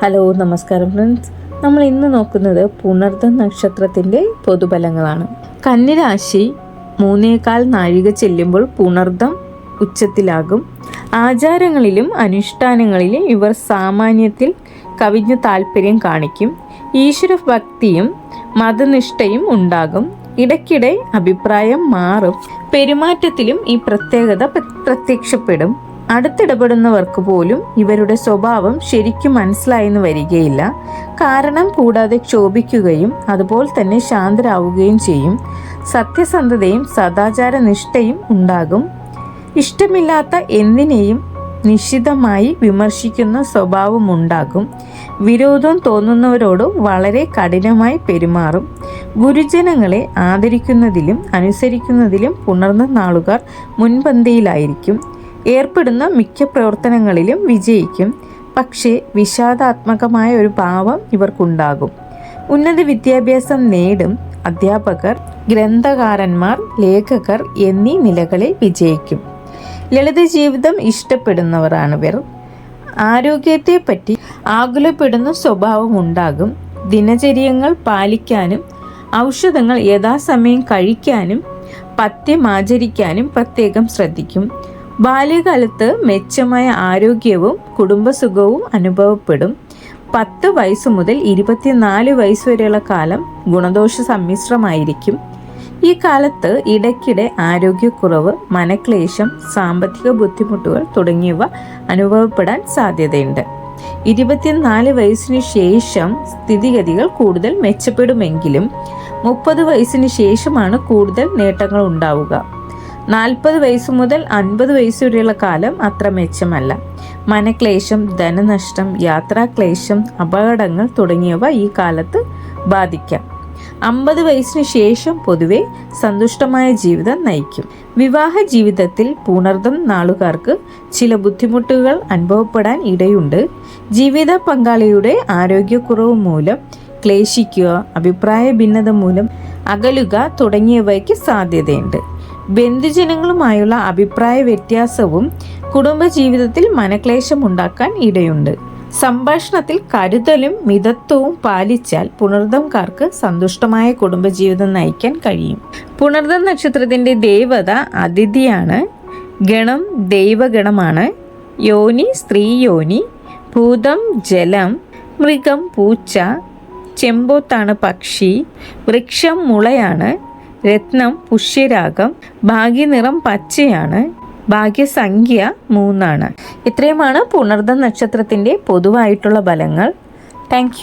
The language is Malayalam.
ഹലോ നമസ്കാരം ഫ്രണ്ട്സ്. നമ്മൾ ഇന്ന് നോക്കുന്നത് പുണർദം നക്ഷത്രത്തിൻ്റെ പൊതുഫലങ്ങളാണ്. കന്നിരാശി 3.25 നാഴിക ചെല്ലുമ്പോൾ പുണർദം ഉച്ചത്തിലാകും. ആചാരങ്ങളിലും അനുഷ്ഠാനങ്ങളിലും ഇവർ സാമാന്യത്തിൽ കവിഞ്ഞ താല്പര്യം കാണിക്കും. ഈശ്വരഭക്തിയും മതനിഷ്ഠയും ഉണ്ടാകും. ഇടയ്ക്കിടെ അഭിപ്രായം മാറും. പെരുമാറ്റത്തിലും ഈ പ്രത്യേകത പ്രത്യക്ഷപ്പെടും. അടുത്തിടപെടുന്നവർക്ക് പോലും ഇവരുടെ സ്വഭാവം ശരിക്കും മനസ്സിലായെന്ന് വരികയില്ല. കാരണം കൂടാതെ ക്ഷോഭിക്കുകയും അതുപോലെ തന്നെ ശാന്തരാവുകയും ചെയ്യും. സത്യസന്ധതയും സദാചാര നിഷ്ഠയും ഉണ്ടാകും. ഇഷ്ടമില്ലാത്ത എന്തിനേയും നിശിതമായി വിമർശിക്കുന്ന സ്വഭാവമുണ്ടാകും. വിരോധം തോന്നുന്നവരോട് വളരെ കഠിനമായി പെരുമാറും. ഗുരുജനങ്ങളെ ആദരിക്കുന്നതിലും അനുസരിക്കുന്നതിലും പുണർന്ന നാളുകാർ മുൻപന്തിയിലായിരിക്കും. ഏർപ്പെടുന്ന മിക്ക പ്രവർത്തനങ്ങളിലും വിജയിക്കും. പക്ഷേ വിഷാദാത്മകമായ ഒരു ഭാവം ഇവർക്കുണ്ടാകും. ഉന്നത വിദ്യാഭ്യാസം നേടും. അധ്യാപകർ, ഗ്രന്ഥകാരന്മാർ, ലേഖകർ എന്നീ നിലകളിൽ വിജയിക്കും. ലളിത ജീവിതം ഇഷ്ടപ്പെടുന്നവരാണിവർ. ആരോഗ്യത്തെപ്പറ്റി ആകുലപ്പെടുന്ന സ്വഭാവമുണ്ടാകും. ദിനചര്യങ്ങൾ പാലിക്കാനും ഔഷധങ്ങൾ യഥാസമയം കഴിക്കാനും പഥ്യം ആചരിക്കാനും പ്രത്യേകം ശ്രദ്ധിക്കും. ബാല്യകാലത്ത് മെച്ചമായ ആരോഗ്യവും കുടുംബസുഖവും അനുഭവപ്പെടും. 10 വയസ്സ് മുതൽ 24 വയസ്സ് വരെയുള്ള കാലം ഗുണദോഷ സമ്മിശ്രമായിരിക്കും. ഈ കാലത്ത് ഇടയ്ക്കിടെ ആരോഗ്യക്കുറവ്, മനക്ലേശം, സാമ്പത്തിക ബുദ്ധിമുട്ടുകൾ തുടങ്ങിയവ അനുഭവപ്പെടാൻ സാധ്യതയുണ്ട്. 24 വയസ്സിന് ശേഷം സ്ഥിതിഗതികൾ കൂടുതൽ മെച്ചപ്പെടുമെങ്കിലും 30 വയസ്സിന് ശേഷമാണ് കൂടുതൽ നേട്ടങ്ങൾ ഉണ്ടാവുക. 40 വയസ്സ് മുതൽ 50 വയസ്സ് വരെയുള്ള കാലം അത്ര മെച്ചമല്ല. മനക്ലേശം, ധനനഷ്ടം, യാത്രാക്ലേശം, അപകടങ്ങൾ തുടങ്ങിയവ ഈ കാലത്ത് ബാധിക്കാം. 50 വയസ്സിന് ശേഷം പൊതുവെ സന്തുഷ്ടമായ ജീവിതം നയിക്കും. വിവാഹ ജീവിതത്തിൽ പുണർദം നാളുകാർക്ക് ചില ബുദ്ധിമുട്ടുകൾ അനുഭവപ്പെടാൻ ഇടയുണ്ട്. ജീവിത പങ്കാളിയുടെ ആരോഗ്യക്കുറവ് മൂലം ക്ലേശിക്കുക, അഭിപ്രായ ഭിന്നത മൂലം അകലുക തുടങ്ങിയവയ്ക്ക് സാധ്യതയുണ്ട്. ബന്ധുജനങ്ങളുമായുള്ള അഭിപ്രായ വ്യത്യാസവും കുടുംബജീവിതത്തിൽ മനക്ലേശമുണ്ടാക്കാൻ ഇടയുണ്ട്. സംഭാഷണത്തിൽ കരുതലും മിതത്വവും പാലിച്ചാൽ പുണർദംകാർക്ക് സന്തുഷ്ടമായ കുടുംബജീവിതം നയിക്കാൻ കഴിയും. പുണർദം നക്ഷത്രത്തിൻ്റെ ദേവത അതിഥിയാണ്. ഗണം ദൈവഗണമാണ്. യോനി സ്ത്രീ യോനി, ഭൂതം ജലം, മൃഗം പൂച്ച, ചെമ്പോത്താണ് പക്ഷി, വൃക്ഷം മുളയാണ്, രത്നം പുഷ്യരാഗം, ഭാഗ്യനിറം പച്ചയാണ്, ഭാഗ്യസംഖ്യ 3 ഇത്രയുമാണ് പുണർദം നക്ഷത്രത്തിൻ്റെ പൊതുവായിട്ടുള്ള ഫലങ്ങൾ. താങ്ക്